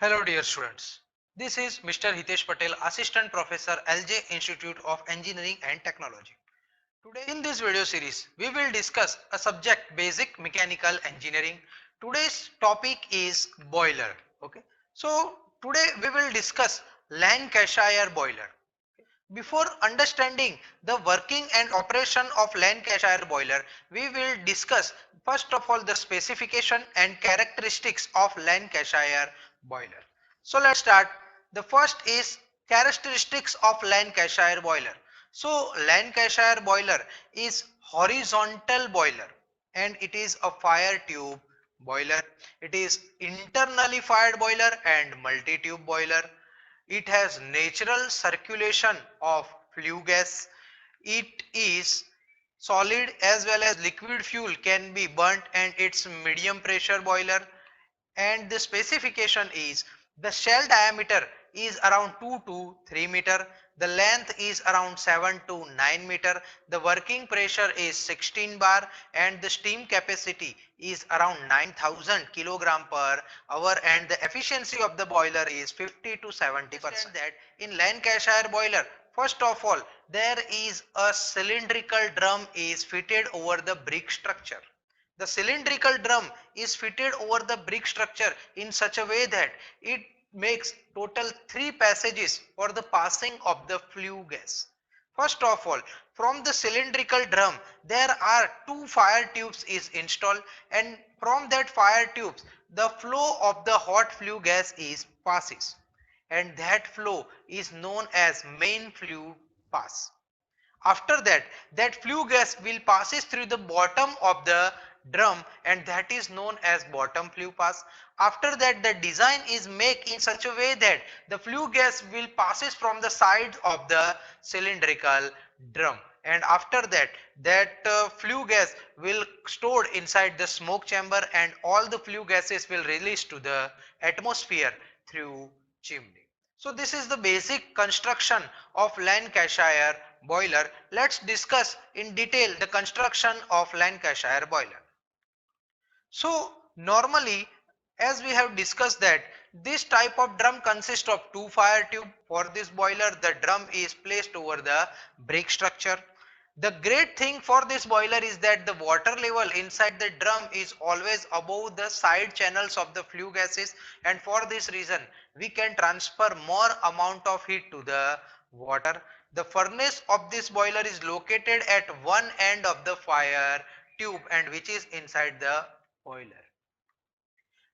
Hello dear students, this is Mr. Hitesh Patel, Assistant Professor LJ Institute of Engineering and Technology. Today in this video series, we will discuss a subject basic mechanical engineering. Today's topic is boiler. Okay. So today we will discuss Lancashire boiler. Before understanding the working and operation of Lancashire boiler, we will discuss first of all the specification and characteristics of Lancashire boiler. So let's start. The first is characteristics of Lancashire boiler. So Lancashire boiler is horizontal boiler and it is a fire tube boiler. It is internally fired boiler and multi-tube boiler. It has natural circulation of flue gas. It is solid as well as liquid fuel can be burnt and it's medium pressure boiler. And the specification is the shell diameter is around 2 to 3 meter, the length is around 7 to 9 meter, the working pressure is 16 bar and the steam capacity is around 9000 kilogram per hour and the efficiency of the boiler is 50 to 70%. That in Lancashire boiler, first of all, there is a cylindrical drum is fitted over the brick structure. The cylindrical drum is fitted over the brick structure in such a way that it makes total 3 passages for the passing of the flue gas. First of all, from the cylindrical drum, there are 2 fire tubes is installed and from that fire tubes, the flow of the hot flue gas is passes and that flow is known as main flue pass. After that, that flue gas will passes through the bottom of the drum and that is known as bottom flue pass. After that, the design is made in such a way that the flue gas will passes from the sides of the cylindrical drum. And after that, flue gas will stored inside the smoke chamber and all the flue gases will release to the atmosphere through chimney. So this is the basic construction of Lancashire boiler. Let's discuss in detail the construction of Lancashire boiler. So normally, as we have discussed that this type of drum consists of 2 fire tube. For this boiler, the drum is placed over the brick structure. The great thing for this boiler is that the water level inside the drum is always above the side channels of the flue gases and for this reason we can transfer more amount of heat to the water. The furnace of this boiler is located at one end of the fire tube and which is inside the boiler.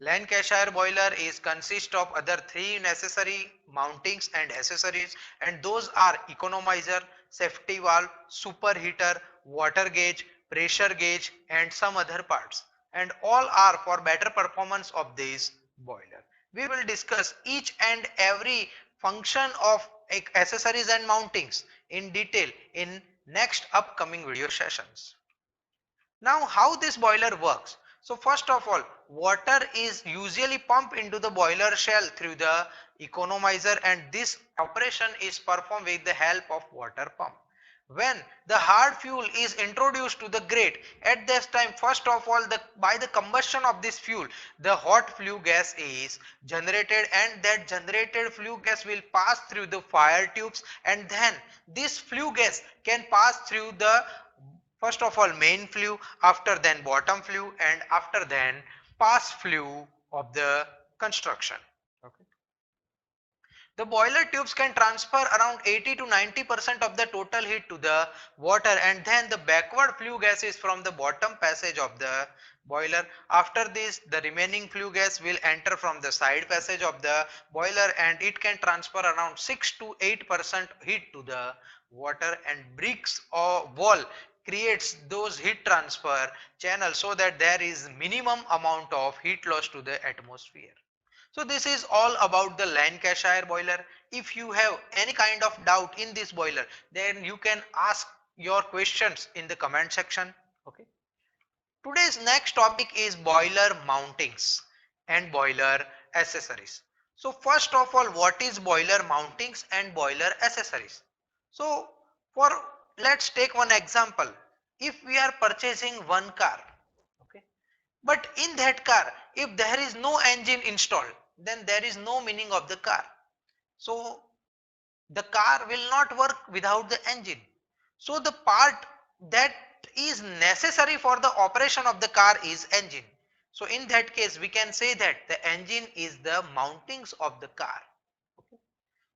Lancashire boiler is consist of other 3 necessary mountings and accessories and those are economizer, safety valve, superheater, water gauge, pressure gauge and some other parts and all are for better performance of this boiler. We will discuss each and every function of accessories and mountings in detail in next upcoming video sessions. Now how this boiler works? So first of all, water is usually pumped into the boiler shell through the economizer and this operation is performed with the help of water pump. When the hard fuel is introduced to the grate, at this time first of all by the combustion of this fuel, the hot flue gas is generated and that generated flue gas will pass through the fire tubes and then this flue gas can pass through the first of all main flue, after then bottom flue and after then pass flue of the construction. Okay. The boiler tubes can transfer around 80 to 90% of the total heat to the water and then the backward flue gas is from the bottom passage of the boiler. After this the remaining flue gas will enter from the side passage of the boiler and it can transfer around 6 to 8% heat to the water and bricks or wall creates those heat transfer channels so that there is minimum amount of heat loss to the atmosphere. So this is all about the Lancashire boiler. If you have any kind of doubt in this boiler, then you can ask your questions in the comment section. Okay. Today's next topic is boiler mountings and boiler accessories. So first of all, what is boiler mountings and boiler accessories? So for let's take one example. If we are purchasing one car, okay, but in that car, if there is no engine installed, then there is no meaning of the car. So the car will not work without the engine. So the part that is necessary for the operation of the car is engine. So in that case we can say that the engine is the mountings of the car.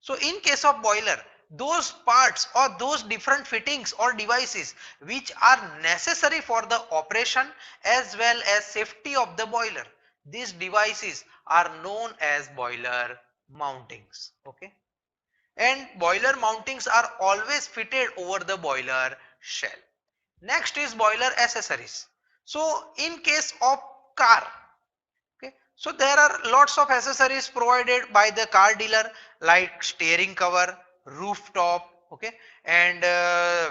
So in case of boiler, those parts or those different fittings or devices which are necessary for the operation as well as safety of the boiler, these devices are known as boiler mountings. Okay. And boiler mountings are always fitted over the boiler shell. Next is boiler accessories. So in case of car, okay, so there are lots of accessories provided by the car dealer like steering cover, rooftop, okay, and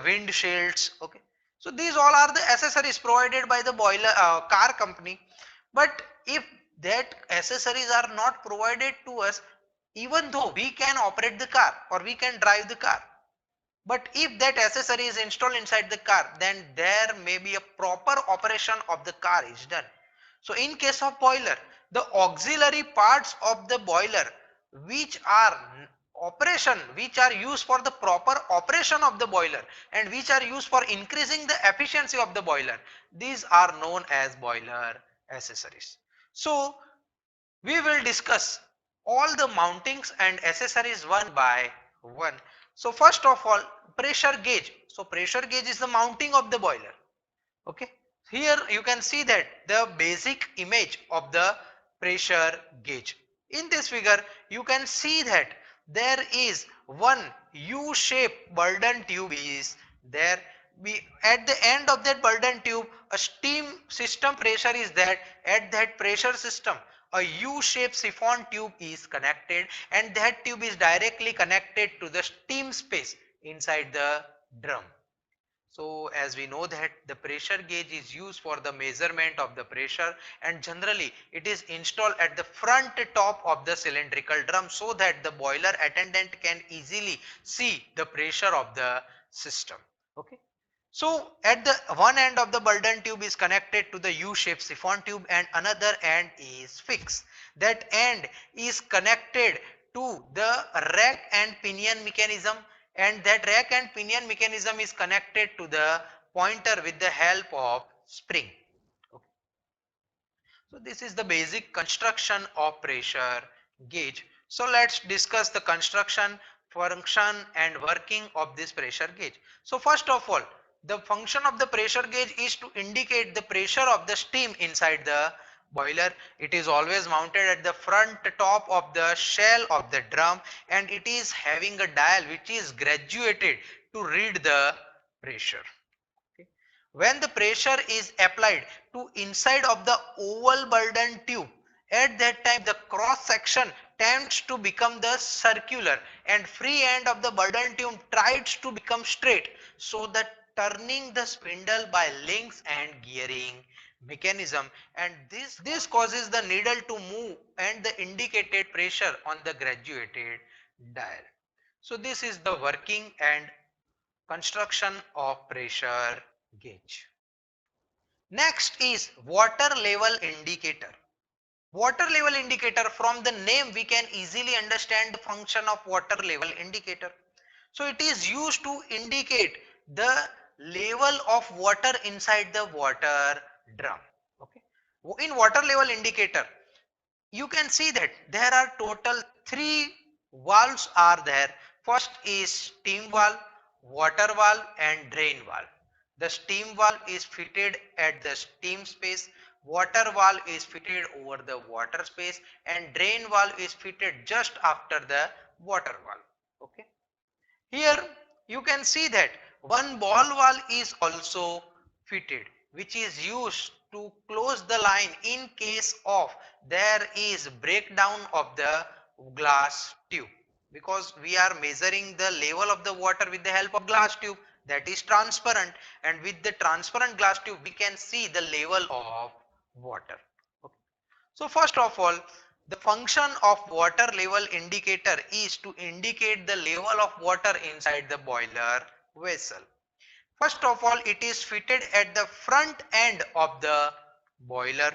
windshields, okay. So these all are the accessories provided by the boiler car company. But if that accessories are not provided to us, even though we can operate the car or we can drive the car, but if that accessory is installed inside the car, then there may be a proper operation of the car is done. So in case of boiler, the auxiliary parts of the boiler which are which are used for the proper operation of the boiler and which are used for increasing the efficiency of the boiler, these are known as boiler accessories. So we will discuss all the mountings and accessories one by one. So first of all, pressure gauge. So pressure gauge is the mounting of the boiler. Okay. Here you can see that the basic image of the pressure gauge. In this figure, you can see that there is one U-shaped Burden tube is there. At the end of that Burden tube, a steam system pressure is there. At that pressure system, a U-shaped siphon tube is connected, and that tube is directly connected to the steam space inside the drum. So as we know that the pressure gauge is used for the measurement of the pressure, and generally it is installed at the front top of the cylindrical drum so that the boiler attendant can easily see the pressure of the system. Okay. So at the one end of the Burden tube is connected to the U-shaped siphon tube and another end is fixed. That end is connected to the rack and pinion mechanism, and that rack and pinion mechanism is connected to the pointer with the help of spring. Okay. So this is the basic construction of pressure gauge. So let's discuss the construction, function and working of this pressure gauge. So first of all, the function of the pressure gauge is to indicate the pressure of the steam inside the boiler. It is always mounted at the front top of the shell of the drum, and it is having a dial which is graduated to read the pressure. When the pressure is applied to inside of the oval Burden tube, at that time the cross section tends to become the circular and free end of the Burden tube tries to become straight, so that turning the spindle by links and gearing mechanism, and this causes the needle to move and the indicated pressure on the graduated dial. So this is the working and construction of pressure gauge. Next is water level indicator. Water level indicator, from the name we can easily understand the function of water level indicator. So it is used to indicate the level of water inside the water drum. Okay. In water level indicator, you can see that there are total three valves are there. First is steam valve, water valve and drain valve. The steam valve is fitted at the steam space, water valve is fitted over the water space, and drain valve is fitted just after the water valve. Okay. Here you can see that one ball valve is also fitted, which is used to close the line in case of there is breakdown of the glass tube, because we are measuring the level of the water with the help of glass tube that is transparent, and with the transparent glass tube we can see the level of water. Okay. So first of all, the function of water level indicator is to indicate the level of water inside the boiler vessel. First of all, it is fitted at the front end of the boiler.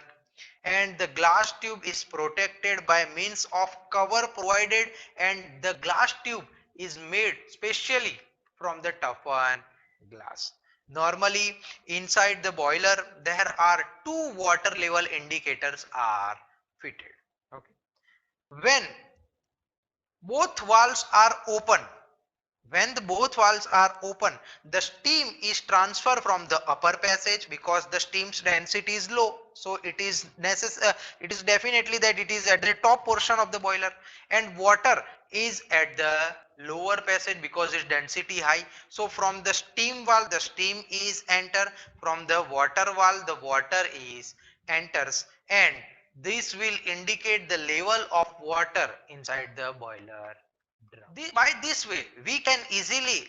and the glass tube is protected by means of cover provided, and the glass tube is made specially from the toughened glass. Normally inside the boiler there are two water level indicators are fitted. Okay. When both valves are open, when the both valves are open, the steam is transferred from the upper passage because the steam's density is low. So it is necessary, it is definitely that it is at the top portion of the boiler, and water is at the lower passage because its density high. So from the steam valve, the steam is enter. From the water valve, the water is enters, and this will indicate the level of water inside the boiler. By this way, we can easily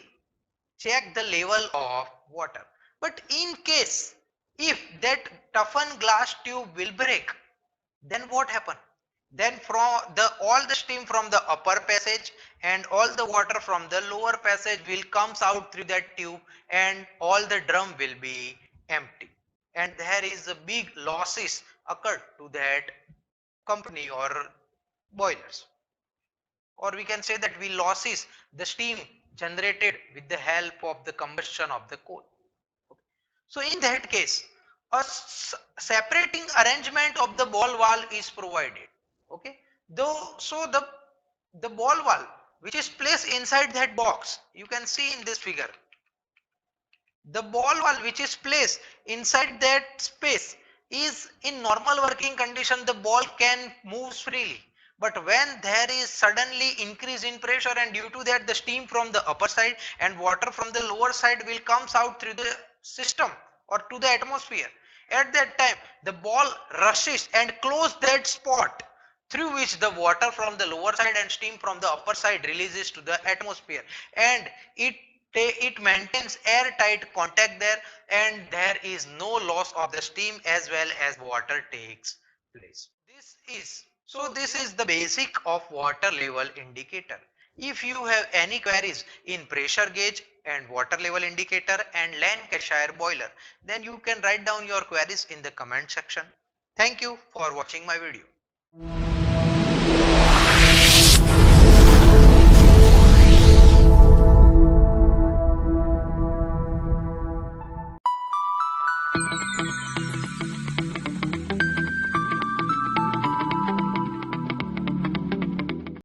check the level of water. But in case if that toughened glass tube will break, then what happen? Then from the all the steam from the upper passage and all the water from the lower passage will comes out through that tube, and all the drum will be empty. And there is a big losses occurred to that company or boilers, or we can say that we losses the steam generated with the help of the combustion of the coal. So in that case, a separating arrangement of the ball valve is provided. Okay, though so the ball valve which is placed inside that box, you can see in this figure, the ball valve which is placed inside that space is in normal working condition, the ball can move freely. But when there is suddenly increase in pressure, and due to that the steam from the upper side and water from the lower side will comes out through the system or to the atmosphere, at that time the ball rushes and close that spot through which the water from the lower side and steam from the upper side releases to the atmosphere, and it maintains airtight contact there, and there is no loss of the steam as well as water takes place. This is the basic of water level indicator. If you have any queries in pressure gauge and water level indicator and Lancashire boiler, then you can write down your queries in the comment section. Thank you for watching my video.